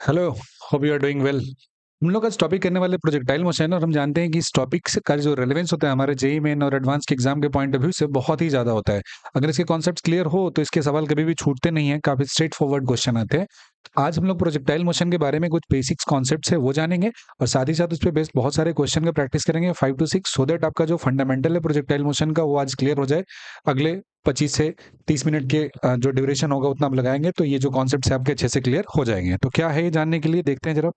Hello. Hope you are doing well. हम लोग आज टॉपिक करने वाले प्रोजेक्टाइल मोशन, और हम जानते हैं कि इस टॉपिक से का जो रेलेवेंस होता है हमारे जेई मेन और एडवांस के एग्जाम के पॉइंट ऑफ व्यू से बहुत ही ज्यादा होता है। अगर इसके कॉन्सेप्ट्स क्लियर हो तो इसके सवाल कभी भी छूटते नहीं है, काफी स्ट्रेट फॉरवर्ड क्वेश्चन आते हैं। तो आज हम लोग प्रोजेक्टाइल मोशन के बारे में कुछ बेसिक्स कॉन्सेप्ट्स है वो जानेंगे, और साथ ही साथ उस पर बेस्ड बहुत सारे क्वेश्चन का प्रैक्टिस करेंगे 5 to 6, सो दैट आपका जो फंडामेंटल है प्रोजेक्टाइल मोशन का वो आज क्लियर हो जाए। अगले 25 से 30 मिनट के जो ड्यूरेशन होगा उतना आप लगाएंगे तो ये जो कॉन्सेप्ट्स है आपके अच्छे से क्लियर हो जाएंगे। तो क्या है ये जानने के लिए देखते हैं जरा।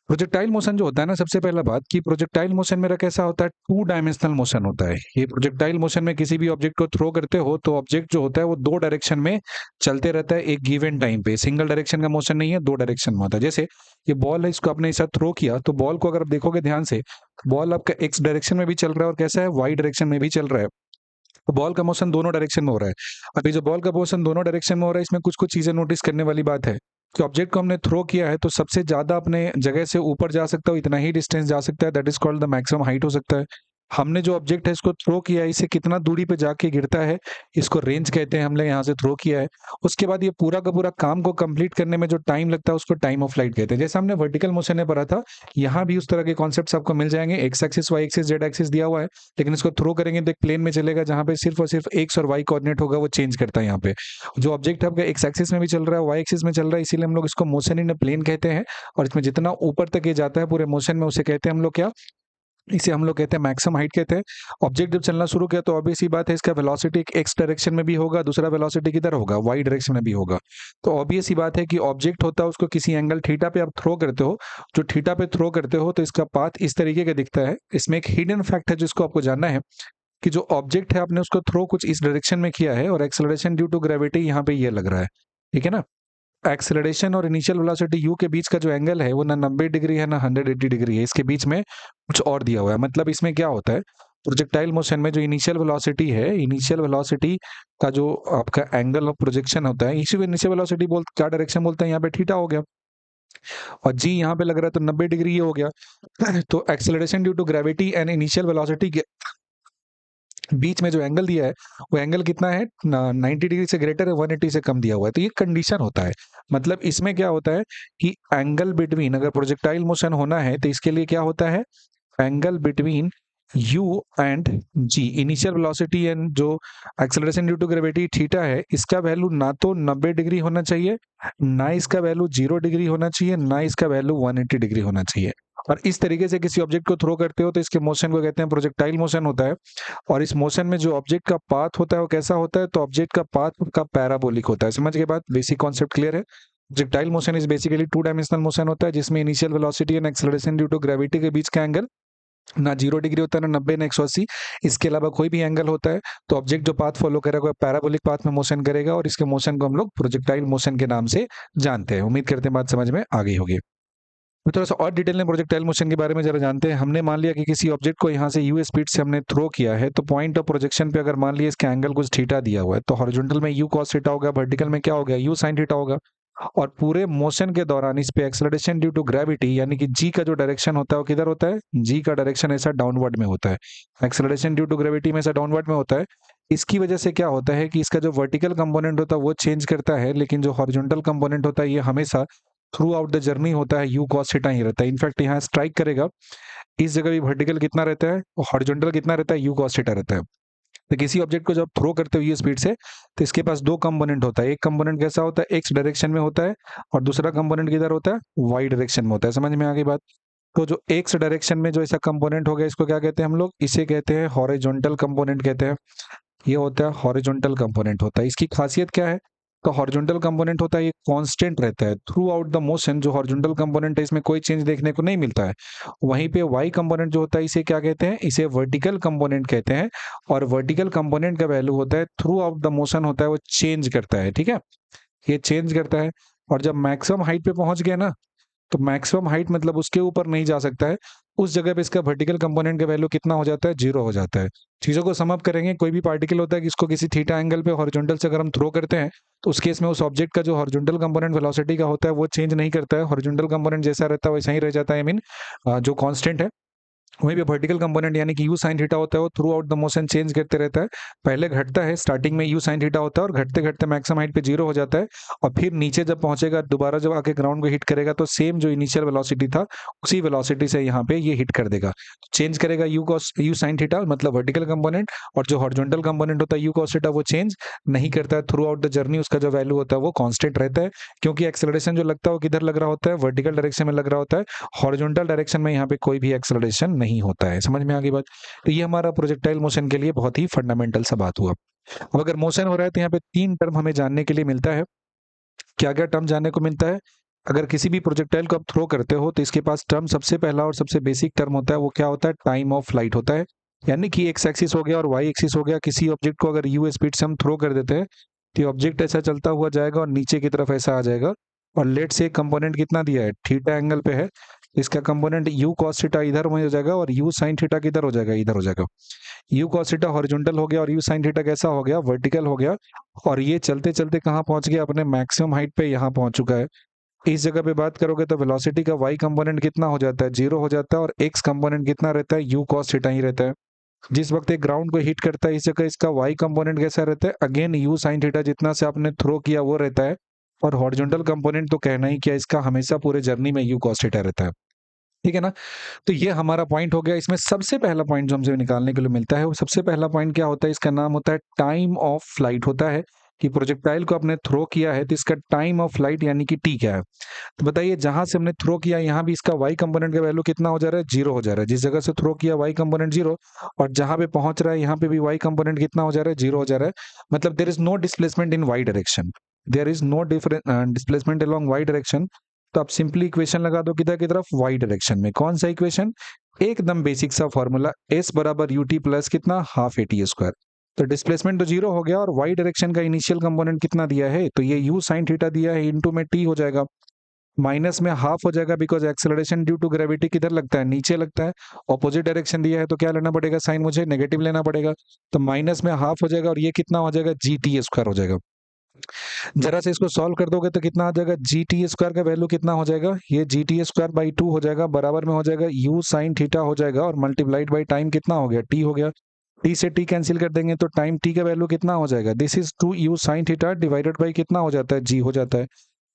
प्रोजेक्टाइल मोशन जो होता है ना, सबसे पहला बात कि प्रोजेक्टाइल मोशन मेरा कैसा होता है, 2 डायमेंशनल मोशन होता है। ये प्रोजेक्टाइल मोशन में किसी भी ऑब्जेक्ट को थ्रो करते हो तो ऑब्जेक्ट जो होता है वो 2 डायरेक्शन में चलते रहता है एक गिवन टाइम पे। सिंगल डायरेक्शन का मोशन नहीं है, 2 डायरेक्शन में होता है। जैसे ये बॉल है, इसको आपने ऐसा थ्रो किया तो बॉल को अगर आप देखोगे ध्यान से, बॉल आपका एक्स डायरेक्शन में भी चल रहा है और कैसा है, वाई डायरेक्शन में भी चल रहा है। तो बॉल का मोशन दोनों डायरेक्शन में हो रहा है। अभी जो बॉल का मोशन दोनों डायरेक्शन में हो रहा है, इसमें कुछ कुछ चीजें नोटिस करने वाली बात है कि ऑब्जेक्ट को हमने थ्रो किया है तो सबसे ज्यादा अपने जगह से ऊपर जा सकता है, इतना ही डिस्टेंस जा सकता है, that is called the maximum height हो सकता है। हमने जो ऑब्जेक्ट है इसको थ्रो किया है, इससे कितना दूरी पे जाके गिरता है, इसको रेंज कहते हैं। हमने यहाँ से थ्रो किया है, उसके बाद ये पूरा का पूरा काम को कंप्लीट करने में जो टाइम लगता है उसको टाइम ऑफ फ्लाइट कहते हैं। जैसे हमने वर्टिकल मोशन में पढ़ा था, यहाँ भी उस तरह के कॉन्सेप्ट्स आपको मिल जाएंगे। X axis, Y axis, Z axis दिया हुआ है, लेकिन इसको थ्रो करेंगे तो एक प्लेन में चलेगा जहां पे सिर्फ और सिर्फ एक्स और वाई कोऑर्डिनेट होगा, वो चेंज करता है। यहाँ पे जो ऑब्जेक्ट है आपका एक्स एक्सिस में भी चल रहा है, वाई एक्सिस में चल रहा है, इसीलिए हम लोग इसको मोशन इन प्लेन कहते हैं। और इसमें जितना ऊपर तक ये जाता है पूरे मोशन में, उसे कहते हैं हम लोग क्या, इसे हम लोग कहते हैं मैक्सिमम हाइट कहते हैं। ऑब्जेक्ट जब चलना शुरू किया तो ऑब्वियस सी बात है इसका वेलोसिटी एक एक्स डायरेक्शन में भी होगा, दूसरा वेलोसिटी किधर होगा, वाई डायरेक्शन में भी होगा। तो ऑब्वियस सी बात है कि ऑब्जेक्ट होता है उसको किसी एंगल थीटा पे आप थ्रो करते हो। जो थीटा पे थ्रो करते हो तो इसका पाथ इस तरीके का दिखता है। इसमें एक हिडन फैक्ट है जिसको आपको जानना है कि जो ऑब्जेक्ट है आपने उसको थ्रो कुछ इस डायरेक्शन में किया है, और एक्सेलरेशन ड्यू टू ग्रेविटी यहाँ पे ये लग रहा है, ठीक है ना। एक्सेलरेशन और इनिशियल वेलोसिटी यू के बीच का जो एंगल है वो ना 90 डिग्री है ना 180 डिग्री है, इसके बीच में कुछ और दिया हुआ है। मतलब इसमें क्या होता है, प्रोजेक्टाइल मोशन में जो इनिशियल वेलोसिटी है, इनिशियल वेलोसिटी का जो आपका एंगल ऑफ प्रोजेक्शन होता है, इसी को इनिशियल वेलोसिटी बोल, क्या डायरेक्शन बोलते हैं, यहाँ पे थीटा हो गया, और जी यहाँ पे लग रहा है तो 90 डिग्री ये हो गया। तो acceleration due to gravity and initial velocity के बीच में जो एंगल दिया है वो एंगल कितना है, 90 डिग्री से ग्रेटर है, 180 से कम दिया हुआ है। तो ये कंडीशन होता है। मतलब इसमें क्या होता है कि एंगल बिटवीन, अगर प्रोजेक्टाइल मोशन होना है तो इसके लिए क्या होता है, angle between u and g, initial velocity and जो acceleration due to gravity theta है, इसका वैल्यू ना तो 90 डिग्री होना चाहिए, ना इसका वैल्यू 0 डिग्री होना चाहिए, ना इसका वैल्यू 180 डिग्री होना चाहिए। और इस तरीके से किसी ऑब्जेक्ट को थ्रो करते हो तो इसके मोशन को कहते हैं प्रोजेक्टाइल मोशन होता है। और इस मोशन में जो ऑब्जेक्ट का पाथ होता है वो कैसा होता है, तो ऑब्जेक्ट का पाथ का पैराबोलिक होता है। समझ के बाद बेसिक कॉन्सेप्ट क्लियर है। Projectile motion is basically 2 dimensional motion होता है जिसमें initial velocity and acceleration due to gravity के बीच का एंगल ना 0 डिग्री होता है, ना 90, ना 180, इसके अलावा कोई भी एंगल होता है। तो ऑब्जेक्ट जो पाथ फॉलो करेगा पैराबोलिक पाथ में मोशन करेगा, और इसके मोशन को हम लोग प्रोजेक्टाइल मोशन के नाम से जानते हैं। उम्मीद करते हैं बात समझ में आ गई होगी। तो थोड़ा सा और डिटेल में प्रोजेक्टाइल मोशन के बारे में जरा जानते हैं। हमने मान लिया कि किसी ऑब्जेक्ट को यहाँ से यू स्पीड से हमने थ्रो किया है, तो पॉइंट ऑफ प्रोजेक्शन पे अगर मान लिया इसका एंगल कुछ थीटा दिया हुआ है, तो हॉरिजॉन्टल में यू कॉस थीटा होगा, वर्टिकल में क्या होगा, यू साइन थीटा होगा। और पूरे मोशन के दौरान इस पे एक्सेलरेशन ड्यू टू ग्रेविटी यानी कि जी का जो डायरेक्शन होता है वो किधर होता है, जी का डायरेक्शन ऐसा डाउनवर्ड में होता है। एक्सेलरेशन ड्यू टू ग्रेविटी में ऐसा डाउनवर्ड में होता है। इसकी वजह से क्या होता है कि इसका जो वर्टिकल कंपोनेंट होता है वो चेंज करता है, लेकिन जो हॉरिजॉन्टल कंपोनेंट होता है ये हमेशा थ्रू आउट द जर्नी होता है, यू कॉस थीटा ही रहता है। इनफैक्ट यहाँ स्ट्राइक करेगा, इस जगह भी वर्टिकल कितना रहता है और हॉरिजॉन्टल कितना रहता है, यू कॉस थीटा रहता है। तो किसी ऑब्जेक्ट को जब थ्रो करते हो ये स्पीड से, तो इसके पास 2 कंपोनेंट होता है। एक कंपोनेंट कैसा होता है, एक्स डायरेक्शन में होता है, और दूसरा कंपोनेंट किधर होता है, वाई डायरेक्शन में होता है। समझ में आ गई बात। तो जो एक्स डायरेक्शन में जो ऐसा कंपोनेंट हो गया, इसको क्या कहते हैं हम लोग, इसे कहते हैं हॉरिजॉन्टल कंपोनेंट कहते हैं। ये होता है हॉरिजॉन्टल कंपोनेंट होता है। इसकी खासियत क्या है, तो हॉरिजॉन्टल कंपोनेंट होता है ये कांस्टेंट रहता है थ्रू आउट द मोशन। जो हॉरिजॉन्टल कंपोनेंट है इसमें कोई चेंज देखने को नहीं मिलता है। वहीं पे वाई कंपोनेंट जो होता है इसे क्या कहते हैं, इसे वर्टिकल कंपोनेंट कहते हैं। और वर्टिकल कंपोनेंट का वैल्यू होता है थ्रू आउट द मोशन होता है, वो चेंज करता है, ठीक है, ये चेंज करता है। और जब मैक्सिमम हाइट पे पहुंच गया ना, तो मैक्सिमम हाइट मतलब उसके ऊपर नहीं जा सकता है, उस जगह पे इसका वर्टिकल कंपोनेंट का वैल्यू कितना हो जाता है, 0 हो जाता है। चीजों को सम अप करेंगे, कोई भी पार्टिकल होता है कि इसको किसी थीटा एंगल पे हॉरिजॉन्टल से अगर हम थ्रो करते हैं, तो उस केस में उस ऑब्जेक्ट का जो हॉरिजॉन्टल कंपोनेंट वेलोसिटी का होता है वो चेंज नहीं करता है, हॉरिजॉन्टल कंपोनेंट जैसा रहता है वैसा ही रह जाता है। आई मीन जो कांस्टेंट है। वहीं पे वर्टिकल कंपोनेंट यानी कि यू साइन थीटा होता है, वो through out the motion change करते रहता है। पहले घटता है, स्टार्टिंग में यू साइन थीटा होता है और घटते घटते मैक्सिमम हाइट पे 0 हो जाता है, और फिर नीचे जब पहुंचेगा दोबारा जब आके ग्राउंड को हिट करेगा तो सेम जो इनिशियल वेलोसिटी था उसी वेलोसिटी से यहाँ पे ये हिट कर देगा, चेंज करेगा you cos u sine theta मतलब वर्टिकल कंपोनेंट। और जो हॉरिजॉन्टल कंपोनेंट होता है यू कॉस थीटा वो चेंज नहीं करता है थ्रू आउट द जर्नी, उसका जो वैल्यू होता है वो कांस्टेंट रहता है, क्योंकि एक्सेलरेशन जो लगता है वो किधर लग रहा होता है, वर्टिकल डायरेक्शन में लग रहा होता है। हॉरिजॉन्टल डायरेक्शन में यहाँ पे कोई भी एक्सेलरेशन नहीं होता है। समझ में आ गई बात? तो ये हमारा प्रोजेक्टाइल मोशन के लिए बहुत ही फंडामेंटल सा बात हुआ। अब अगर मोशन हो रहा है तो यहाँ पे 3 टर्म हमें जानने के लिए मिलता है। क्या क्या टर्म जानने को मिलता है? अगर किसी भी प्रोजेक्टाइल को आप थ्रो करते हो तो इसके पास टर्म सबसे पहला और सबसे बेसिक टर्म होता है, वो क्या होता है? टाइम ऑफ फ्लाइट होता है। यानी कि एक्स एक्सिस हो गया और वाई एक्सिस हो गया, किसी ऑब्जेक्ट को अगर यू स्पीड से हम थ्रो कर देते हैं तो ऑब्जेक्ट ऐसा चलता हुआ जाएगा और नीचे की तरफ ऐसा आ जाएगा। और लेट से कंपोनेंट कितना दिया है? थीटा एंगल पे है, इसका कंपोनेंट यू कॉस थीटा इधर हो जाएगा और यू साइन थीटा किधर हो जाएगा? इधर हो जाएगा। यू कॉस थीटा हॉरिजॉन्टल हो गया और यू साइन थीटा कैसा हो गया? वर्टिकल हो गया। और ये चलते चलते कहाँ पहुंच गया? अपने मैक्सिमम हाइट पे यहाँ पहुंच चुका है। इस जगह पे बात करोगे तो वेलोसिटी का वाई कंपोनेंट कितना हो जाता है? 0 हो जाता है, और एक्स कंपोनेंट कितना रहता है? यू कॉस थीटा ही रहता है। जिस वक्त एक ग्राउंड को हिट करता है इस जगह इसका वाई कंपोनेंट कैसा रहता है? अगेन यू साइन थीटा जितना से आपने थ्रो किया वो रहता है। और हॉरिजॉन्टल कंपोनेंट तो कहना ही क्या, इसका हमेशा पूरे जर्नी में यू कॉस थीटा रहता है। ठीक है ना? तो ये हमारा पॉइंट हो गया। इसमें सबसे पहला पॉइंट जो हमसे निकालने के लिए मिलता है वो सबसे पहला पॉइंट क्या होता है? इसका नाम होता है टाइम ऑफ फ्लाइट होता है, कि प्रोजेक्टाइल को आपने थ्रो किया है तो इसका टाइम ऑफ फ्लाइट यानी कि टी क्या है। तो बताइए, जहां से हमने थ्रो किया यहाँ भी इसका वाई कंपोनेंट का वैल्यू कितना हो जा रहा है? 0 हो जा रहा है। जिस जगह से थ्रो किया वाई कंपोनेंट 0, और जहां पे पहुंच रहा है यहाँ पे भी वाई कंपोनेंट कितना हो जा रहा है? 0 हो जा रहा है। मतलब there is no displacement in Y direction, there is no displacement along Y direction. तो आप सिंपली इक्वेशन लगा दो किधर की तरफ? वाई डायरेक्शन में। कौन सा इक्वेशन? एकदम बेसिक सा फॉर्मूला, एस बराबर यू टी प्लस कितना? Half A T square. तो डिस्प्लेसमेंट तो 0 हो गया, और वाई डायरेक्शन का इनिशियल कंपोनेंट कितना दिया है? तो ये यू साइन थीटा दिया है, इनटू में टी हो जाएगा, माइनस में हाफ हो जाएगा, because acceleration due to gravity किधर लगता है? नीचे लगता है। ऑपोजिट डायरेक्शन दिया है तो क्या लेना पड़ेगा? साइन मुझे नेगेटिव लेना पड़ेगा। तो माइनस में हाफ हो जाएगा और ये कितना हो जाएगा? जी टी स्क्वायर हो जाएगा। जरा से इसको सॉल्व कर दोगे तो कितना आ जाएगा? जी टी स्क्वायर का वैल्यू कितना हो जाएगा? ये जी टी स्क्वायर बाई 2 हो जाएगा, बराबर में हो जाएगा यू साइन थीटा हो जाएगा, और मल्टीप्लाइड बाई टाइम कितना हो गया? टी हो गया। टी से टी कैंसिल कर देंगे तो टाइम टी का वैल्यू कितना हो जाएगा? This is 2 you sine theta divided by कितना हो जाता है? जी हो जाता है।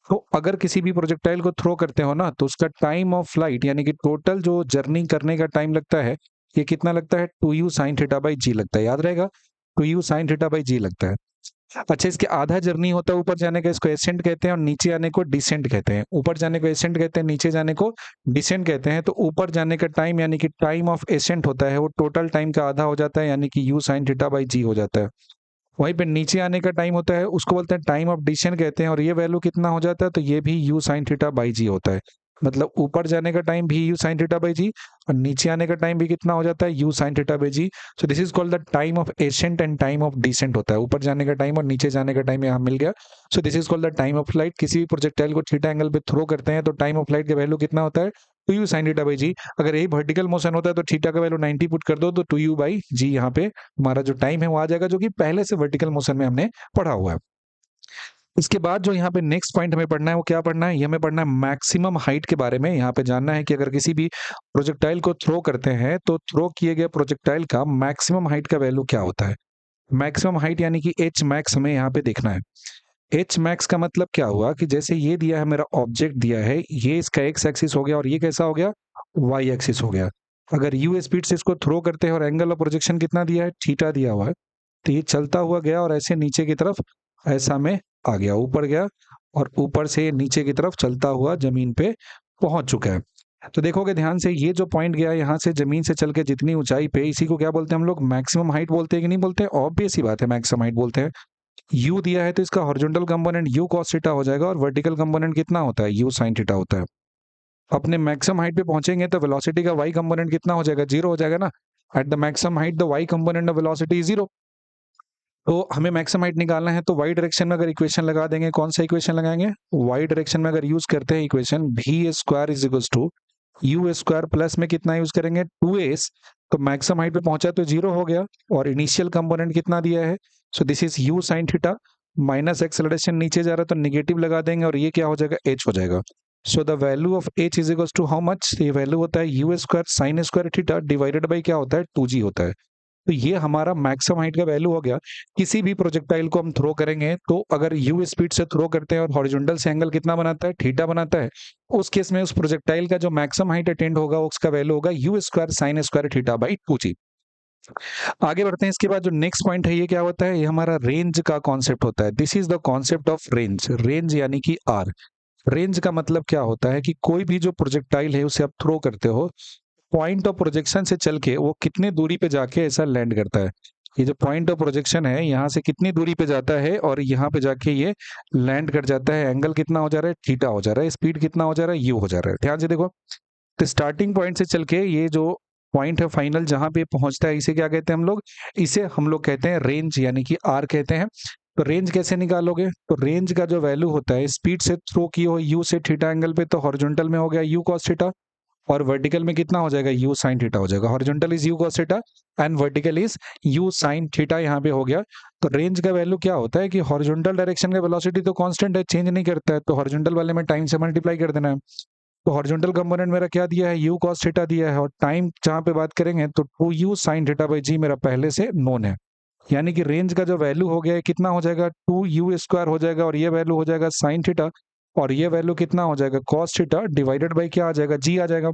तो अगर किसी भी प्रोजेक्टाइल को थ्रो करते हो ना तो उसका टाइम ऑफ फ्लाइट यानी कि टोटल जो जर्नी करने का टाइम लगता है, ये कितना लगता है? 2 यू साइन थीटा बाई जी लगता है। याद रहेगा, 2 यू साइन थीटा बाई जी लगता है। अच्छा, इसके आधा जर्नी होता है ऊपर जाने का, इसको एसेंट कहते हैं, और नीचे आने को डिसेंट कहते हैं। ऊपर जाने को एसेंट कहते हैं, नीचे जाने को डिसेंट कहते हैं। तो ऊपर जाने का टाइम यानी कि टाइम ऑफ एसेंट होता है, वो टोटल टाइम का आधा हो जाता है, यानी कि यू साइन थीटा बाई जी हो जाता है। वहीं पे नीचे आने का टाइम होता है, उसको बोलते हैं टाइम ऑफ डिसेंट कहते हैं, और ये वैल्यू कितना हो जाता है? तो ये भी यू साइन थीटा बाई जी होता है। मतलब ऊपर जाने का टाइम भी यू साइन थीटा बाई जी, और नीचे आने का टाइम भी कितना हो जाता है? U sine theta by G. So this is called the time of ascent and time of descent होता है। ऊपर जाने का टाइम और नीचे जाने का टाइम यहाँ मिल गया। सो this is called the time of flight. किसी भी प्रोजेक्टाइल को थीटा एंगल पे थ्रो करते हैं तो टाइम ऑफ फ्लाइट का वैल्यू कितना होता है? 2 यू साइन थीटा बाई जी। अगर यही वर्टिकल मोशन होता है तो थीटा का वैल्यू 90 पुट कर दो तो 2 यू बाई जी यहाँ पे हमारा जो टाइम है वो आ जाएगा, जो कि पहले से वर्टिकल मोशन में हमने पढ़ा हुआ है। इसके बाद जो यहाँ पे नेक्स्ट पॉइंट हमें पढ़ना है वो क्या पढ़ना है? ये हमें पढ़ना है मैक्सिमम हाइट के बारे में। यहाँ पे जानना है कि अगर किसी भी प्रोजेक्टाइल को थ्रो करते हैं तो थ्रो किए गए प्रोजेक्टाइल का मैक्सिमम हाइट का वैल्यू क्या होता है? मैक्सिमम हाइट यानी कि एच मैक्स हमें यहाँ पे देखना है। एच मैक्स का मतलब क्या हुआ कि जैसे ये दिया है, मेरा ऑब्जेक्ट दिया है, ये इसका एक्स एक्सिस हो गया और ये कैसा हो गया? वाई एक्सिस हो गया। अगर यू स्पीड से इसको थ्रो करते हैं और एंगल ऑफ प्रोजेक्शन कितना दिया है? थीटा दिया हुआ है, तो ये चलता हुआ गया और ऐसे नीचे की तरफ ऐसा में आ गया, ऊपर गया, और ऊपर से नीचे की तरफ चलता हुआ जमीन पे पहुंच चुका है। तो देखोगे ध्यान से, ये जो पॉइंट गया यहाँ से जमीन से चल के जितनी ऊंचाई पे, इसी को क्या बोलते हैं हम लोग? मैक्सिमम हाइट बोलते हैं कि नहीं बोलते? ऑब्वियस ही बात है, मैक्सिमम हाइट बोलते हैं। यू दिया है तो इसका horizontal component you cos theta हो जाएगा, और वर्टिकल कंपोनेंट कितना होता है? यू साइन थीटा होता है। अपने मैक्सिमम हाइट पे पहुंचेंगे तो वेलोसिटी का वाई कंपोनेंट कितना हो जाएगा? 0 हो जाएगा ना। At the maximum height the Y component of velocity is 0। तो हमें मैक्सिमम हाइट निकालना है, तो वाई डायरेक्शन में अगर इक्वेशन लगा देंगे, कौन सा इक्वेशन लगाएंगे? वाई डायरेक्शन में अगर यूज करते हैं इक्वेशन भी square is equal to U square plus में कितना यूज करेंगे? 2s। तो मैक्सिमम हाइट पे पहुंचा तो 0 हो गया, और इनिशियल कंपोनेंट कितना दिया है? सो this is you sine theta, minus acceleration नीचे जा रहा है तो निगेटिव लगा देंगे, और ये क्या हो जाएगा? एच हो जाएगा। So the value of H is equal to how much, ये वैल्यू होता है you square sine square theta divided by क्या होता है 2g होता है। तो ये हमारा मैक्सिमम हाइट का वैल्यू हो गया। किसी भी प्रोजेक्टाइल को हम थ्रो करेंगे तो अगर यू स्पीड से थ्रो करते हैं और हॉरिजॉन्टल से एंगल कितना बनाता है, थीटा बनाता है, उस केस में उस प्रोजेक्टाइल का जो मैक्सिमम हाइट अटेंड होगा उसका वैल्यू होगा you square sine square theta by 2g। आगे बढ़ते हैं। इसके बाद जो नेक्स्ट पॉइंट है ये क्या होता है, ये हमारा रेंज का कॉन्सेप्ट होता है। This is the concept of range. Range यानी कि आर। रेंज का मतलब क्या होता है कि कोई भी जो प्रोजेक्टाइल है उसे आप थ्रो करते हो, पॉइंट ऑफ प्रोजेक्शन से चल के वो कितने दूरी पे जाके ऐसा लैंड करता है। ये जो पॉइंट ऑफ प्रोजेक्शन है यहाँ से कितनी दूरी पे जाता है और यहाँ पे जाके ये लैंड कर जाता है। एंगल कितना हो जा रहा है, थीटा हो जा रहा है। स्पीड कितना हो जा रहा है, यू हो जा रहा है। ध्यान से देखो, तो स्टार्टिंग पॉइंट से चल के ये जो पॉइंट है फाइनल जहां पे पहुंचता है, इसे क्या कहते हैं हम लोग, इसे हम लोग कहते हैं रेंज यानी कि आर कहते हैं। तो रेंज कैसे निकालोगे, तो रेंज का जो वैल्यू होता है स्पीड से थ्रो की हो यू से थीटा एंगल पे, तो हॉरिजॉन्टल में हो गया यू कॉस थीटा, और वर्टिकल में कितना हो जाएगा, यू साइन थीटा हो जाएगा। Horizontal is you cos theta and vertical is you sine theta, यहाँ पे हो गया। तो रेंज का वैल्यू क्या होता है कि हॉरिजॉन्टल डायरेक्शन का वेलोसिटी तो कांस्टेंट है, चेंज नहीं करता है, तो हॉरिजॉन्टल वाले में टाइम से मल्टीप्लाई कर देना है। तो हॉरिजॉन्टल कंपोनेंट मेरा क्या दिया है, यू कॉस थीटा दिया है, और टाइम जहां पे बात करेंगे तो 2u साइन थीटा बाई जी मेरा पहले से नोन है। यानी कि रेंज का जो वैल्यू हो गया है कितना हो जाएगा, 2u स्क्वायर हो जाएगा, और ये वैल्यू हो जाएगा साइन थीटा, और ये वैल्यू कितना हो जाएगा कॉस थीटा डिवाइडेड बाई क्या आ जाएगा, जी आ जाएगा।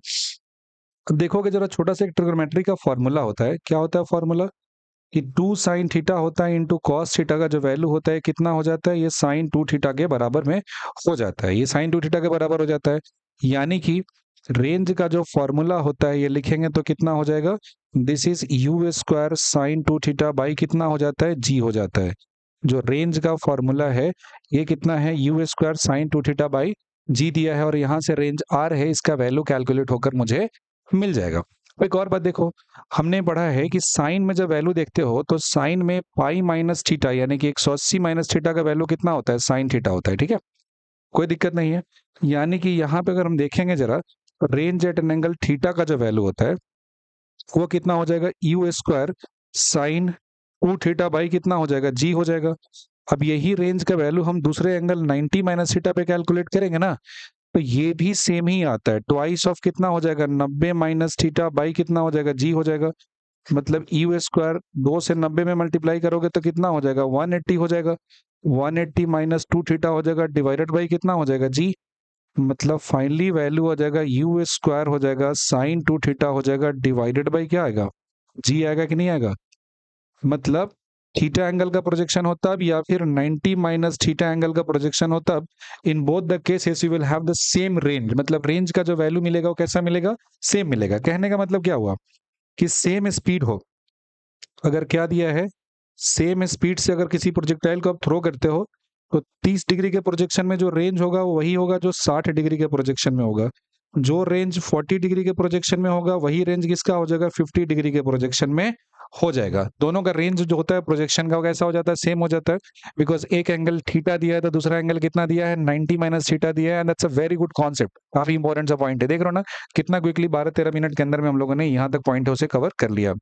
अब देखोगे जरा, छोटा सा एक ट्रिग्नोमेट्री का फॉर्मूला होता है। क्या होता है फॉर्मूला, कि 2 साइन थीटा होता है इंटू कॉस थीटा का जो वैल्यू होता है कितना हो जाता है, ये साइन 2 थीटा के बराबर में हो जाता है। ये साइन 2 थीटा के बराबर हो जाता है। यानी कि रेंज का जो फॉर्मूला होता है ये लिखेंगे तो कितना हो जाएगा, this is you square sine 2 theta by कितना हो जाता है, जी हो जाता है। जो रेंज का फॉर्मूला है ये कितना है, you square sine 2 theta by g दिया है, और यहाँ से रेंज आर है, इसका वैल्यू कैलकुलेट होकर मुझे मिल जाएगा। एक और बात देखो, हमने पढ़ा है कि साइन में जब वैल्यू देखते हो तो साइन में पाई माइनस थीटा यानी कि 180 माइनस थीटा का वैल्यू कितना होता है, साइन थीटा होता है। ठीक है, कोई दिक्कत नहीं है। यानी कि यहाँ पे अगर हम देखेंगे जरा, range at an angle theta का जो वैल्यू होता है वो कितना हो जाएगा, U square sine 2 theta by कितना हो जाएगा, जी हो जाएगा। अब यही रेंज का वैल्यू हम दूसरे एंगल 90 माइनस थीटा पे कैलकुलेट करेंगे ना, तो ये भी सेम ही आता है। ट्वाइस ऑफ कितना हो जाएगा, 90 माइनस थीटा बाई कितना हो जाएगा, जी हो जाएगा। मतलब यू स्क्वायर 2 से 90 में मल्टीप्लाई करोगे तो कितना हो जाएगा, 180 हो जाएगा। 180 माइनस 2 थीटा हो जाएगा डिवाइडेड बाई कितना हो जाएगा, जी। मतलब फाइनली वैल्यू हो जाएगा यू स्क्वायर हो जाएगा साइन 2 थीटा हो जाएगा डिवाइडेड बाई क्या आएगा, जी आएगा कि नहीं आएगा। मतलब थीटा एंगल का प्रोजेक्शन हो तब, या फिर 90 माइनस थीटा एंगल का प्रोजेक्शन हो तब, in both the cases you will have the same range. मतलब रेंज का जो वैल्यू मिलेगा वो कैसा मिलेगा, सेम मिलेगा। कहने का मतलब क्या हुआ कि सेम स्पीड हो, अगर क्या दिया है, सेम स्पीड से अगर किसी प्रोजेक्टाइल को आप थ्रो करते हो तो 30 डिग्री के प्रोजेक्शन में जो रेंज होगा वो वही होगा जो 60 डिग्री के प्रोजेक्शन में होगा। जो रेंज 40 डिग्री के प्रोजेक्शन में होगा वही रेंज किसका हो जाएगा, 50 डिग्री के प्रोजेक्शन में हो जाएगा। दोनों का रेंज जो होता है प्रोजेक्शन का वो कैसा हो जाता है, सेम हो जाता है। बिकॉज एक एंगल थीटा दिया है तो दूसरा एंगल कितना दिया है, 90 माइनस थीटा दिया है। And that's a very good concept, काफी इंपॉर्टेंट सा पॉइंट है। देख रहे हो ना कितना क्विकली 12-13 मिनट के अंदर में हम लोगों ने यहाँ तक पॉइंट है उसे कवर कर लिया।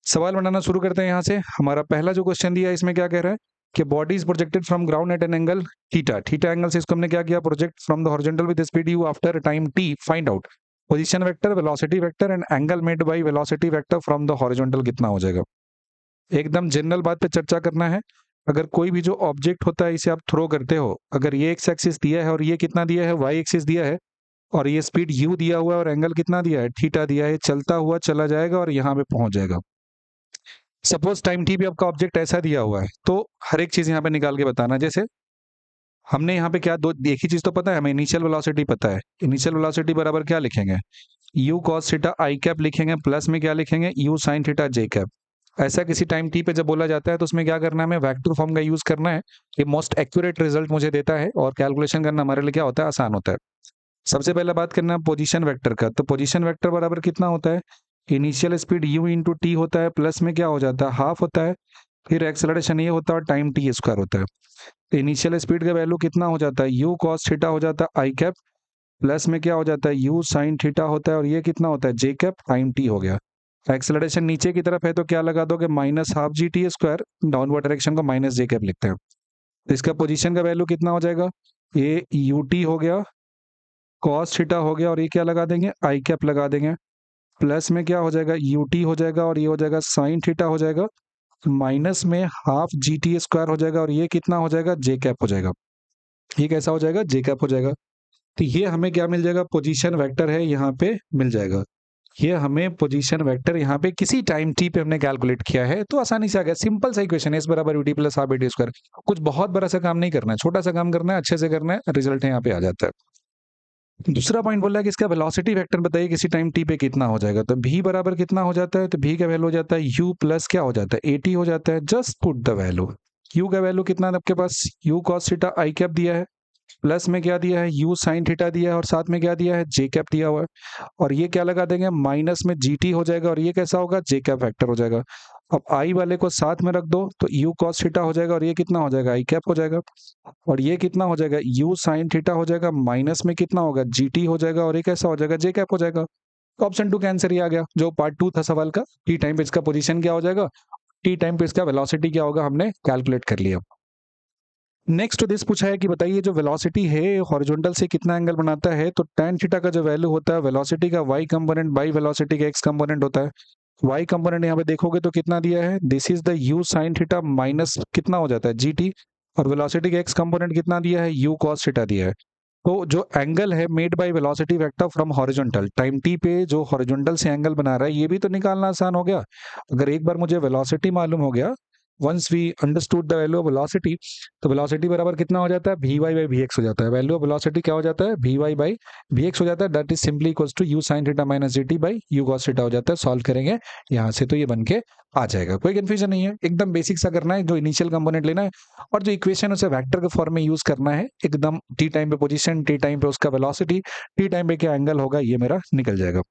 सवाल बनाना शुरू करते हैं यहाँ से। हमारा पहला जो क्वेश्चन दिया है इसमें क्या कह रहा है कि body is projected from ground eight an angle theta. Theta angle से इसको हमने क्या किया, project from the horizontal with speed you after time T, find out position vector, velocity vector and angle made by velocity vector from the horizontal कितना हो जाएगा। एकदम general बात पे चर्चा करना है। अगर कोई भी जो ऑब्जेक्ट होता है इसे आप थ्रो करते हो, अगर ये एक्स एक्सिस दिया है और ये कितना दिया है, वाई एक्सिस दिया है, और ये स्पीड यू दिया हुआ है और एंगल कितना दिया है, थीटा दिया है, चलता हुआ चला जाएगा और यहाँ पे पहुंच जाएगा। सपोज टाइम टी पे आपका ऑब्जेक्ट ऐसा दिया हुआ है तो हर एक चीज यहाँ पे निकाल के बताना। जैसे हमने यहाँ पे क्या, दो एक ही चीज तो पता है हमें, इनिशियल वेलोसिटी पता है। इनिशियल वेलोसिटी बराबर क्या लिखेंगे, you cos theta I cap लिखेंगे, प्लस में क्या लिखेंगे, you sine theta J cap. ऐसा किसी टाइम टी पे जब बोला जाता है तो उसमें क्या करना है, हमें वेक्टर फॉर्म का यूज करना है। ये मोस्ट एक्यूरेट रिजल्ट मुझे देता है और कैलकुलेशन करना हमारे लिए क्या होता है, आसान होता है। सबसे पहले बात करना है पोजीशन वेक्टर का, तो पोजीशन वेक्टर बराबर कितना होता है, initial speed u into T होता है, प्लस में क्या हो जाता है, हाफ होता है, फिर एक्सेलरेशन ये होता है और टाइम टी स्क्वायर होता है। तो इनिशियल स्पीड का वैल्यू कितना हो जाता है, u cos थीटा हो जाता है आई कैप, प्लस में क्या हो जाता है, u sin थीटा होता है, और ये कितना होता है, जे कैप टाइम टी हो गया। एक्सेलरेशन नीचे की तरफ है तो क्या लगा दोगे, minus half G T square, downward direction को माइनस जे कैप लिखते हैं। तो इसका पोजीशन का वैल्यू कितना हो जाएगा, ये यू टी हो गया कॉस थीटा हो गया और ये क्या लगा देंगे, आई कैप लगा देंगे। प्लस में क्या हो जाएगा, यू टी हो जाएगा और ये हो जाएगा साइन थीटा हो जाएगा। माइनस में हाफ जी टी स्क्वायर हो जाएगा और ये कितना हो जाएगा, जे कैप हो जाएगा। ये कैसा हो जाएगा, जे कैप हो जाएगा। तो ये हमें क्या मिल जाएगा, पोजीशन वेक्टर है यहाँ पे मिल जाएगा। ये हमें पोजीशन वेक्टर यहाँ पे किसी टाइम टी पे हमने कैलकुलेट किया है, तो आसानी से आ गया। सिंपल सा इक्वेशन है, एस बराबर U T plus half B square. कुछ बहुत बड़ा सा काम नहीं करना है, छोटा सा काम करना है, अच्छे से करना है, रिजल्ट यहाँ पे आ जाता है। दूसरा पॉइंट बोल रहा है कि इसका वेलोसिटी वेक्टर बताइए किसी टाइम टी पे कितना हो जाएगा। तो v बराबर कितना हो जाता है, तो v का वैल्यू हो जाता है u प्लस क्या हो जाता है, at हो जाता है। Just put the value, u का वैल्यू कितना है आपके पास, u cos थीटा आई कैप दिया है, प्लस में क्या दिया है, u साइन थीटा दिया है और साथ में क्या दिया है, जे कैप दिया हुआ है। और ये क्या लगा देंगे, माइनस में gt हो जाएगा और ये कैसा होगा, जे कैप फैक्टर हो जाएगा। अब आई वाले को साथ में रख दो तो u cos थीटा हो जाएगा और ये कितना हो जाएगा, आई कैप हो जाएगा। और ये कितना हो जाएगा, u साइन थीटा हो जाएगा, माइनस में कितना होगा, gt हो जाएगा और ये कैसा हो जाएगा, जे कैप हो जाएगा। तो ऑप्शन 2 का आंसर ही आ गया, जो पार्ट 2 था सवाल का। टी टाइम पे इसका पोजीशन क्या हो जाएगा, टी टाइम पे इसका वेलोसिटी क्या होगा, हमने कैलकुलेट कर लिया। नेक्स्ट तो दिस पूछा है कि बताइए जो वेलोसिटी है हॉरिजॉन्टल से कितना एंगल बनाता है। तो tan थीटा का जो वैल्यू होता है वेलोसिटी का y कंपोनेंट बाई वेलोसिटी का x कंपोनेंट होता है। y कंपोनेंट यहाँ पे देखोगे तो कितना दिया है, this is the u sign theta minus कितना हो जाता है, gt। और वेलोसिटी का x कंपोनेंट कितना दिया है, u cos थीटा दिया है। तो जो एंगल है made by velocity vector from horizontal, time t पे जो हॉरिजॉन्टल से एंगल बना रहा है, ये भी तो निकालना आसान हो गया। अगर एक बार मुझे वेलोसिटी मालूम हो गया, once we understood the value of velocity, तो वेलोसिटी बराबर कितना हो जाता है, V Y by V X हो जाता है। वैल्यू ऑफ वेलोसिटी क्या हो जाता है, V Y by V X हो जाता है। That is simply equals to U sine theta minus G T by U cos theta हो जाता है। सॉल्व करेंगे यहाँ से तो ये बन के आ जाएगा, कोई कंफ्यूजन नहीं है, एकदम बेसिक सा करना है। जो इनिशियल कंपोनेंट लेना है और जो इक्वेशन उसे वेक्टर के फॉर्म में यूज करना है, एकदम टी टाइम पे पोजीशन, टी टाइम पे उसका वेलोसिटी, टी टाइम पे क्या एंगल होगा, ये मेरा निकल जाएगा।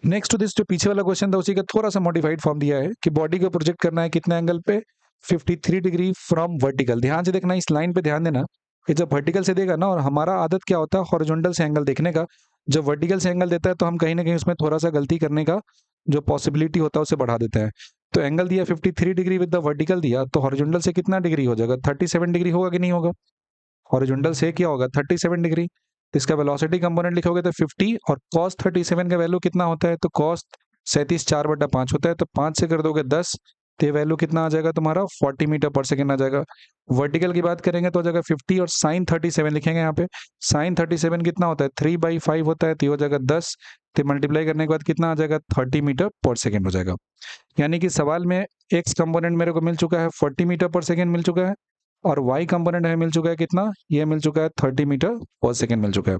नेक्स्ट टू दिस, जो पीछे वाला क्वेश्चन था उसी का थोड़ा सा मॉडिफाइड फॉर्म दिया है कि बॉडी को प्रोजेक्ट करना है कितने एंगल पे, 53 डिग्री फ्रॉम वर्टिकल। ध्यान से देखना, इस लाइन पे ध्यान देना कि जब वर्टिकल से देगा ना, और हमारा आदत क्या होता है हॉरिजॉन्टल से एंगल देखने का, जब वर्टिकल से एंगल देता है तो हम कहीं ना कहीं उसमें थोड़ा सा गलती करने का जो पॉसिबिलिटी होता है उसे बढ़ा देते हैं। तो एंगल दिया 53 डिग्री विद द वर्टिकल दिया, तो हॉरिजॉन्टल से कितना डिग्री हो जाएगा, 37 डिग्री होगा कि नहीं होगा। हॉरिजॉन्टल से क्या होगा, 37 डिग्री। तो इसका वेलोसिटी कंपोनेंट लिखोगे तो 50, और cos 37 का वैल्यू कितना होता है, तो cos 37 4/5 होता है, तो 5 से कर दोगे 10, तो ये वैल्यू कितना आ जाएगा तुम्हारा, 40 मीटर पर सेकेंड आ जाएगा। वर्टिकल की बात करेंगे तो हो जाएगा 50, और साइन 37 लिखेंगे यहाँ पे। साइन 37 कितना होता है, 3/5 होता है, तो ये हो जाएगा 10, तो मल्टीप्लाई करने के बाद कितना आ जाएगा, 30 मीटर पर सेकेंड हो जाएगा। यानी कि सवाल में एक्स कंपोनेंट मेरे को मिल चुका है 40 मीटर पर सेकेंड मिल चुका है, और y कंपोनेंट हमें मिल चुका है कितना, ये मिल चुका है 30 मीटर पर सेकेंड मिल चुका है।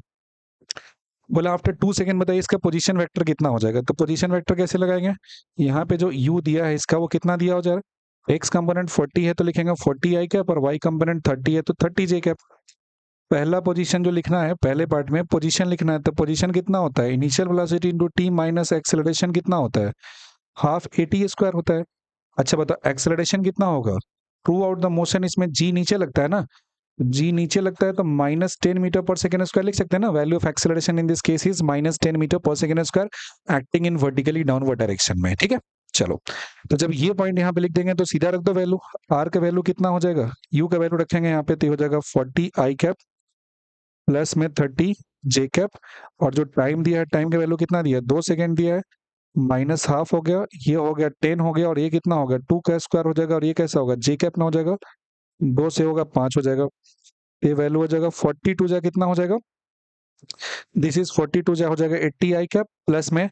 बोला आफ्टर 2 सेकेंड बताइए इसका पोजीशन वेक्टर कितना हो जाएगा। तो पोजीशन वेक्टर कैसे लगाएंगे, यहाँ पे जो u दिया है इसका वो कितना दिया हो जाएगा, x कंपोनेंट 40 है तो लिखेंगे 40 आई कैप, और y कंपोनेंट 30 है तो 30 जे कैप। पहला पोजीशन जो लिखना है, पहले पार्ट में पोजीशन लिखना है, तो पोजीशन कितना होता है, initial velocity into T minus acceleration कितना होता है, हाफ ए टी स्क्वायर होता है। अच्छा बताओ एक्सेलरेशन कितना होगा, थ्रू आउट द मोशन इसमें जी नीचे लगता है ना, जी नीचे लगता है तो -10 मीटर पर सेकेंड स्क्वायर लिख सकते हैं ना। Value of acceleration in this case is -10 metre per second square acting in vertically downward direction में, ठीक है। चलो, तो जब ये पॉइंट यहाँ पे लिख देंगे तो सीधा रख दो वैल्यू, आर का वैल्यू कितना हो जाएगा, यू का वैल्यू रखेंगे यहाँ पे तो हो जाएगा 40 आई कैप प्लस में 30 जे कैप, और जो टाइम दिया है, टाइम का वैल्यू कितना दिया है, 2 सेकेंड दिया है, माइनस हाफ हो गया, ये हो गया 10 हो गया, और ये कितना होगा 2 का स्क्वायर हो जाएगा, और ये कैसा होगा, जे कैप ना हो जाएगा, 2 से होगा 5 हो जाएगा, ये वैल्यू हो जाएगा 42 जा कितना हो जाएगा, दिस इज 42 जा हो जाएगा 80 आई कैप, प्लस में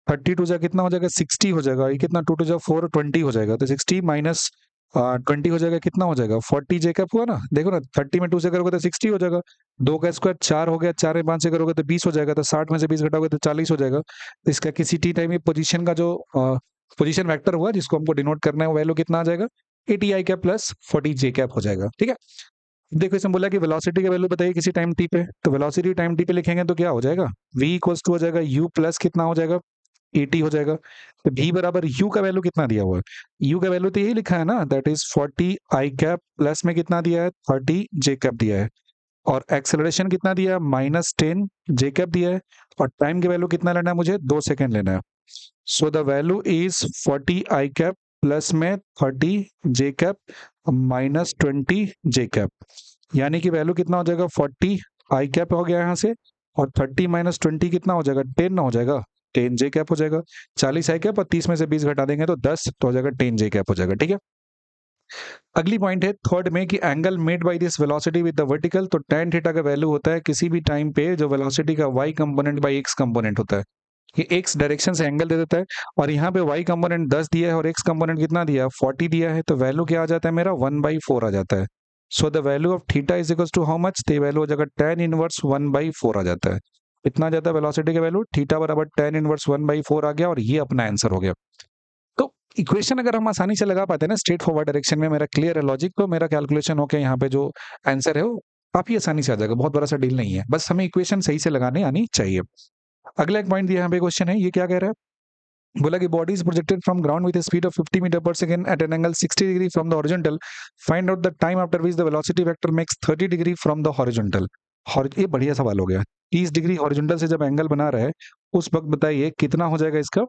32 जा कितना हो जाएगा 60 हो जाएगा, ये कितना 2 जा 4 20 हो जाएगा, तो 60 माइनस 20 हो जाएगा, कितना हो जाएगा 40 जे कैप हुआ ना। देखो ना 30 में 2 से करोगे तो 60 हो जाएगा, 2 का स्क्वायर 4 हो गया, 4 में 5 से करोगे तो 20 हो जाएगा, तो 60 में से 20 घटाओगे तो 40 हो जाएगा। तो इसका किसी टी टाइम पोजीशन का जो पोजीशन वेक्टर हुआ जिसको हमको डिनोट करना है, वो वैल्यू कितना आ जाएगा, 80 आई कैप प्लस 40 जे कैप हो जाएगा, ठीक है। देखो इसमें बोला कि वेलोसिटी का वैल्यू बताइए किसी टाइम टी पे, तो वेलोसिटी टाइम टी पे लिखेंगे तो क्या हो जाएगा, v इक्वल्स टू हो जाएगा u प्लस कितना हो जाएगा 80 हो जाएगा। तो v बराबर u का वैल्यू कितना दिया हुआ है, u का वैल्यू तो यही लिखा है ना, that is 40 I cap plus में कितना दिया है 30 जे कैप दिया है, और एक्सेलरेशन कितना दिया है -10 जे कैप दिया है, और टाइम की वैल्यू कितना लेना है मुझे, 2 सेकेंड लेना है। So the value is 40 I cap plus में 30 जे कैप -20 जे कैप, यानी कि वैल्यू कितना हो जाएगा 40 आई कैप हो गया यहाँ से, और 30 माइनस 20 कितना हो जाएगा, 10 ना हो जाएगा, 10 जे कैप हो जाएगा। 40 है कैप और 30 में से 20 घटा देंगे तो 10, तो हो जाएगा 10 जे कैप हो जाएगा। ठीक है, अगली पॉइंट है थर्ड में कि angle made by this velocity with the vertical, तो tan थीटा का वैल्यू होता है किसी भी टाइम पे जो वेलोसिटी का y component by x component होता है। ये x डायरेक्शन से एंगल दे देता है और यहाँ पे y कंपोनेंट 10 दिया है और x कंपोनेंट कितना दिया है, 40 दिया है, तो वैल्यू क्या आ जाता है मेरा, 1/4 आ जाता है। So the value of theta is equal to how much, तो वैल्यू हो जाएगा tan इनवर्स 1/4 आ जाता है। इतना आ जाता है वेलोसिटी का वैल्यू, थीटा बराबर tan इनवर्स 1/4 आ गया और ये अपना आंसर हो गया। तो इक्वेशन अगर हम आसानी से लगा पाते हैं ना स्ट्रेट फॉरवर्ड डायरेक्शन में, मेरा क्लियर है लॉजिक, तो मेरा कैलकुलेशन होकर यहाँ पे जो आंसर है वो काफी आसानी से आ जाएगा, बहुत बड़ा सा डील नहीं है, बस हमें इक्वेशन सही से लगाने आनी चाहिए। अगला एक पॉइंट दिया यहाँ पे क्वेश्चन है, ये क्या कह रहा है, बोला कि body is projected from ground with speed of 50 metre per second at an angle 60 degree from the horizontal, find out the time after which the velocity vector makes 30 degree from the horizontal. ये बढ़िया सवाल हो गया, 30 degree horizontal से जब angle बना रहा है उस वक्त बताइए कितना हो जाएगा इसका,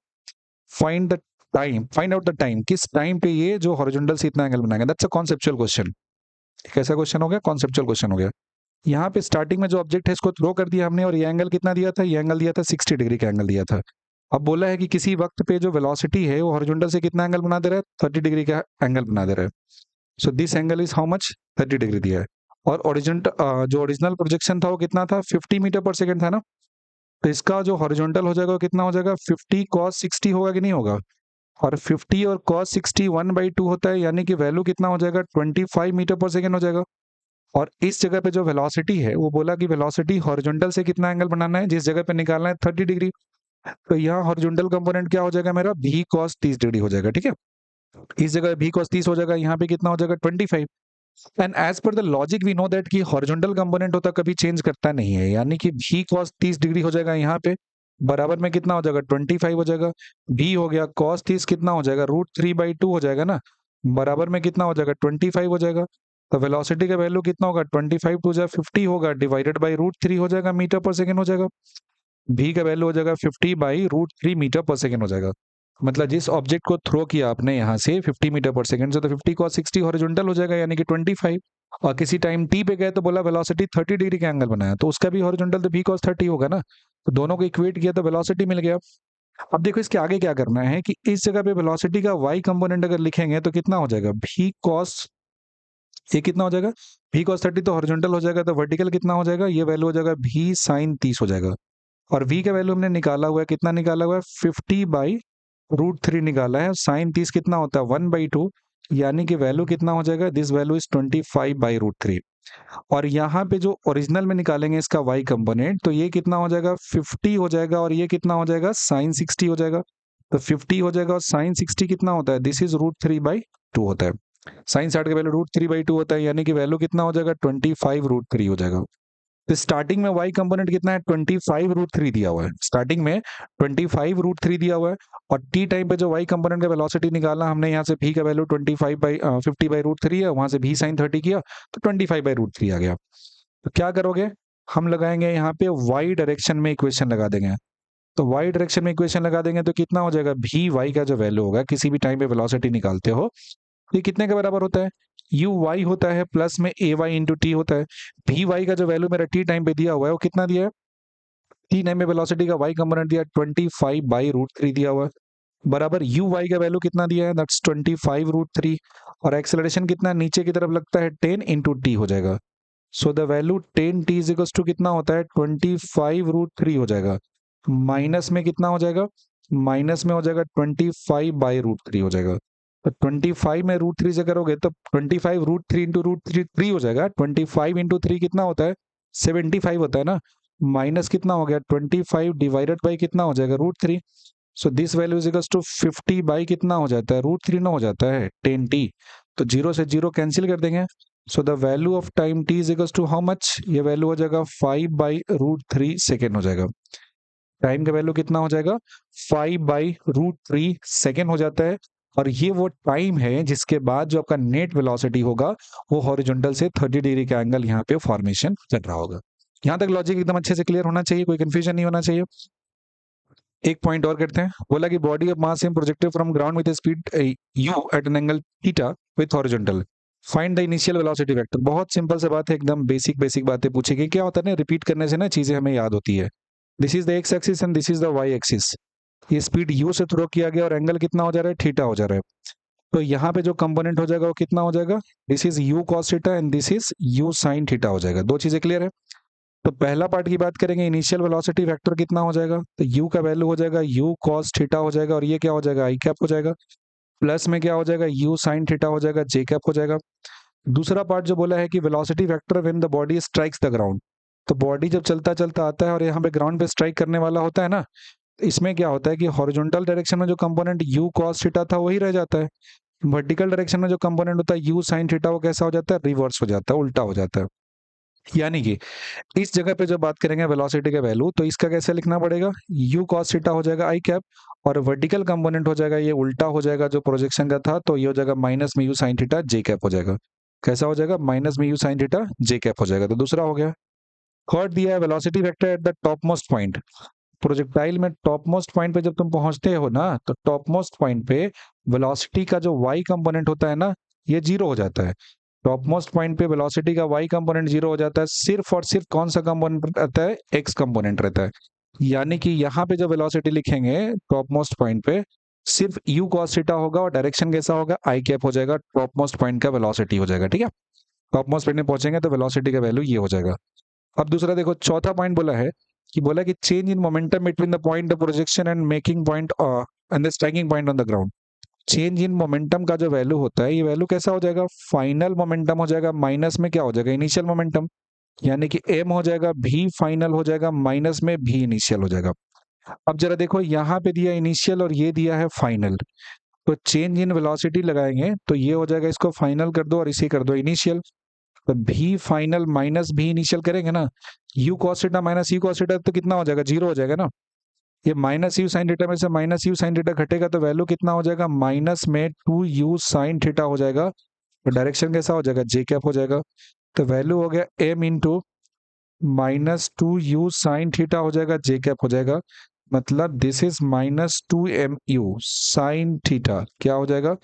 फाइंड आउट द टाइम, किस टाइम पे ये जो हॉरिजॉन्टल से इतना एंगल बनाएगा। That's a conceptual question. कैसा क्वेश्चन हो गया, कॉन्सेप्चुअल क्वेश्चन हो गया। यहाँ पे स्टार्टिंग में जो ऑब्जेक्ट है इसको थ्रो कर दिया हमने और ये एंगल कितना दिया था, ये एंगल दिया था 60 डिग्री का एंगल दिया था। अब बोला है कि किसी वक्त पे जो वेलोसिटी है वो हॉरिजॉन्टल से कितना एंगल बना दे रहा है, 30 डिग्री का एंगल बना दे रहा है। So this angle is how much, 30 degree दिया है। और जो ओरिजिनल प्रोजेक्शन था वो कितना था, 50 मीटर पर सेकंड था ना, तो इसका जो हॉरिजॉन्टल हो जाएगा वो कितना हो जाएगा, 50 cos 60 होगा कि नहीं होगा, और 50 और cos 60 1/2 होता है, यानी कि वैल्यू कितना हो जाएगा, 25 मीटर पर सेकंड हो जाएगा। और इस जगह पे जो वेलोसिटी है वो बोला कि वेलोसिटी हॉरिजॉन्टल से कितना एंगल बनाना है, जिस जगह पे निकालना है 30 डिग्री, तो यहाँ हॉरिजॉन्टल कंपोनेंट क्या हो जाएगा मेरा, भी cos 30 डिग्री हो जाएगा। ठीक है, इस जगह भी cos 30 हो जाएगा, यहाँ पे कितना हो जाएगा 25। And as per the logic we know that कि हॉरिजॉन्टल कंपोनेंट होता कभी चेंज करता नहीं है, यानी कि भी cos 30 डिग्री हो जाएगा यहाँ पे, बराबर में कितना हो जाएगा 25 हो जाएगा, भी हो गया cos 30 कितना हो जाएगा, √3/2 हो जाएगा ना, बराबर में कितना हो जाएगा 25 हो जाएगा। तो वेलोसिटी का वैल्यू कितना होगा, 25 टू जा 50 होगा, डिवाइडेड बाई √3 हो जाएगा, मीटर पर सेकंड हो जाएगा। भी का वैल्यू हो जाएगा 50/√3 मीटर पर सेकंड हो जाएगा। मतलब जिस ऑब्जेक्ट को थ्रो किया आपने यहाँ से 50 मीटर पर सेकंड से, तो 50 cos 60 हॉरिजॉन्टल हो जाएगा यानी कि 25, और किसी टाइम टी पे गए तो बोला वेलोसिटी 30 डिग्री का एंगल बनाया, तो उसका भी हॉरिजॉन्टल तो भी cos 30 होगा ना, तो दोनों को इक्वेट किया तो वेलोसिटी मिल गया। अब देखो इसके आगे क्या करना है कि इस जगह पे वेलोसिटी का y कंपोनेंट अगर लिखेंगे तो कितना हो जाएगा, भी cos, ये कितना हो जाएगा, भी cos 30 तो हॉरिजॉन्टल हो जाएगा, तो वर्टिकल कितना हो जाएगा, ये वैल्यू हो जाएगा भी sin 30 हो जाएगा। और v का वैल्यू हमने निकाला हुआ है, कितना निकाला हुआ है, 50/√3 निकाला है, साइन 30 कितना होता है 1/2, यानी कि वैल्यू कितना हो जाएगा, दिस वैल्यू इज 25/√3। और यहाँ पे जो ओरिजिनल में निकालेंगे इसका y कंपोनेंट, तो ये कितना हो जाएगा 50 हो जाएगा और ये कितना हो जाएगा साइन 60 हो जाएगा। तो 50 हो जाएगा और साइन 60 कितना होता है, दिस इज √3/2 होता है। साइन 60 का वैल्यू √3/2 होता है, यानी कि वैल्यू कितना हो जाएगा 25√3 हो जाएगा। तो स्टार्टिंग में y कंपोनेंट कितना है, 25√3 दिया हुआ है, स्टार्टिंग में 25√3 दिया हुआ है, और t टाइम पे जो y कंपोनेंट का वेलोसिटी निकालना हमने, यहाँ से v का वैल्यू 50/√3 है, वहां से v sin 30 किया तो 25/√3 आ गया। तो क्या करोगे, हम लगाएंगे यहाँ पे y डायरेक्शन में इक्वेशन लगा देंगे, तो y डायरेक्शन में इक्वेशन लगा देंगे तो कितना हो जाएगा, भी y का जो वैल्यू होगा किसी भी टाइम पे वेलोसिटी निकालते हो, ये कितने के बराबर होता है, यू वाई होता है प्लस में ए वाई इंटू टी होता है। भी वाई का जो वैल्यू मेरा टी टाइम पे दिया हुआ है वो कितना दिया है, टी टाइम में वेलोसिटी का वाई कंपोनेंट दिया 25/√3 दिया हुआ है, बराबर यू वाई का वैल्यू कितना दिया है, दैट्स 25/√3, और एक्सेलरेशन कितना नीचे की तरफ लगता है 10 इंटू टी हो जाएगा। So the value 10t is equal to कितना होता है 25/√3 हो जाएगा, माइनस में कितना हो जाएगा, माइनस में हो जाएगा 25/√3 हो जाएगा। तो 25 में √3 से करोगे तो 25√3 इंटू √3 हो जाएगा, 25 इंटू 3 कितना होता है 75 होता है ना, माइनस कितना हो गया 25 डिवाइडेड बाई कितना हो जाएगा √3। So this value is equal to 50 by कितना हो जाता है √3 ना हो जाता है 10t, तो 0 से 0 कैंसिल कर देंगे। So the value of time t is equal to how much, ये वैल्यू हो जाएगा 5/√3 सेकेंड हो जाएगा। टाइम का वैल्यू कितना हो जाएगा 5/√3 सेकेंड हो जाता है, और ये वो टाइम है जिसके बाद जो आपका नेट वेलोसिटी होगा वो हॉरिजॉन्टल से 30 डिग्री का एंगल यहाँ पे फॉर्मेशन कर रहा होगा। यहाँ तक लॉजिक एकदम अच्छे से क्लियर होना चाहिए, कोई कंफ्यूजन नहीं होना चाहिए। एक पॉइंट और करते हैं, बोला कि body of mass is projected from ground with speed U at an angle theta with horizontal, find the initial velocity vector. बहुत सिंपल सा बात है, एकदम बेसिक बेसिक बातें पूछी गई। क्या होता है ना, रिपीट करने से ना चीजें हमें याद होती है। This is the X axis and this is the Y axis. ये स्पीड यू से थ्रो किया गया और एंगल कितना हो जा रहा है, थीटा हो जा रहा है। तो यहाँ पे जो कंपोनेंट हो जाएगा वो कितना हो जाएगा, this is you cos theta and this is you sine theta हो जाएगा। दो चीजें क्लियर है। तो पहला पार्ट की बात करेंगे, इनिशियल वेलोसिटी वेक्टर कितना हो जाएगा, तो यू का वैल्यू हो जाएगा यू कॉस थीटा हो जाएगा, और ये क्या हो जाएगा, आई कैप हो जाएगा। प्लस में क्या हो जाएगा, यू साइन थीटा हो जाएगा, जे कैप हो जाएगा। दूसरा पार्ट जो बोला है कि velocity vector when the body strikes the ground, तो बॉडी जब चलता चलता आता है और यहाँ पे ग्राउंड पे स्ट्राइक करने वाला होता है ना, इसमें क्या होता है कि हॉरिजॉन्टल डायरेक्शन में जो कंपोनेंट यू कॉस थीटा था वही रह जाता है। वर्टिकल डायरेक्शन में जो कंपोनेंट होता है यू साइन थीटा, वो कैसा हो जाता है, रिवर्स हो जाता है, उल्टा हो जाता है। यानी कि इस जगह पे जब बात करेंगे वेलोसिटी का वैल्यू, तो इसका कैसे लिखना पड़ेगा, यू कॉस थीटा हो जाएगा आई कैप, और वर्टिकल कंपोनेंट हो जाएगा ये उल्टा हो जाएगा जो प्रोजेक्शन का था, तो ये हो जाएगा माइनस में you sine theta J cap हो जाएगा। कैसा हो जाएगा, माइनस में you sine theta J cap हो जाएगा। तो दूसरा हो गया। थर्ड दिया है velocity vector at the top most point. Projectile में टॉप मोस्ट पॉइंट पे जब तुम पहुंचते हो ना, तो टॉप मोस्ट पॉइंट पे वेलोसिटी का जो वाई कंपोनेंट होता है ना, ये जीरो हो जाता है। टॉप मोस्ट पॉइंट पे वेलोसिटी का वाई कंपोनेंट जीरो हो जाता है, सिर्फ और सिर्फ कौन सा कंपोनेंट रहता है, एक्स कंपोनेंट रहता है। यानी कि यहाँ पे जो वेलोसिटी लिखेंगे टॉप मोस्ट पॉइंट पे, सिर्फ यू कॉस थीटा होगा और डायरेक्शन कैसा होगा, आई कैप हो जाएगा, टॉप मोस्ट पॉइंट का वेलोसिटी हो जाएगा। ठीक है, टॉप मोस्ट पॉइंट में पहुंचेंगे तो वेलोसिटी का वैल्यू ये हो जाएगा। अब दूसरा देखो, चौथा पॉइंट बोला है कि change in momentum between the point of projection and making point and the striking point on the ground. Change in momentum का जो वैल्यू होता है, ये वैल्यू कैसा हो जाएगा, फाइनल मोमेंटम हो जाएगा, माइनस में क्या हो जाएगा, इनिशियल मोमेंटम। यानी कि एम हो जाएगा भी फाइनल हो जाएगा, माइनस में भी इनिशियल हो जाएगा। अब जरा देखो, यहाँ पे दिया इनिशियल और ये दिया है फाइनल, तो चेंज इन वेलोसिटी लगाएंगे तो ये हो जाएगा, इसको फाइनल कर दो और इसे कर दो इनिशियल। तो भी फाइनल माइनस भी इनिशियल करेंगे ना, you cos theta minus you cos theta, तो कितना हो जाएगा, जीरो हो जाएगा ना। ये माइनस यू साइन थीटा में से माइनस यू साइन थीटा घटेगा तो वैल्यू कितना हो जाएगा, माइनस में टू यू साइन थीटा हो जाएगा। तो डायरेक्शन कैसा हो जाएगा, जे कैप हो जाएगा। तो वैल्यू हो गया M into minus two U sine theta हो जाएगा, जे कैप हो जाएगा। मतलब this is minus two M U sine theta, क्या हो जाएगा,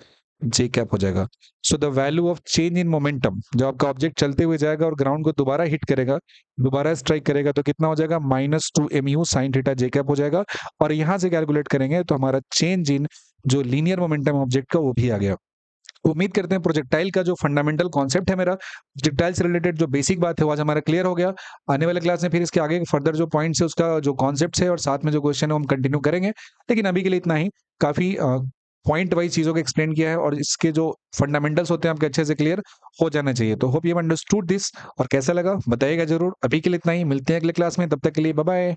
जे कैप हो जाएगा। So the value of change in momentum, जब आपका ऑब्जेक्ट चलते हुए जाएगा और ग्राउंड को दोबारा हिट करेगा, दोबारा स्ट्राइक करेगा, तो कितना हो जाएगा, minus two M U sine theta J cap हो जाएगा। और यहां से कैलकुलेट करेंगे तो हमारा चेंज इन जो लीनियर मोमेंटम ऑब्जेक्ट का वो भी आ गया। उम्मीद करते हैं प्रोजेक्टाइल का जो फंडामेंटल कॉन्सेप्ट है मेरा, प्रोजेक्टाइल से रिलेटेड जो बेसिक बात है वो आज हमारा क्लियर हो गया। आने वाले क्लास में फिर इसके आगे फर्दर जो पॉइंट्स है उसका जो कॉन्सेप्ट है और साथ में जो क्वेश्चन है वो हम कंटिन्यू करेंगे। लेकिन अभी के लिए इतना ही काफी पॉइंट वाइज चीजों को एक्सप्लेन किया है और इसके जो फंडामेंटल्स होते हैं आपके अच्छे से क्लियर हो जाना चाहिए। तो होप यू अंडरस्टूड दिस, और कैसा लगा बताइएगा जरूर। अभी के लिए इतना ही, मिलते हैं अगले क्लास में, तब तक के लिए बाय बाय।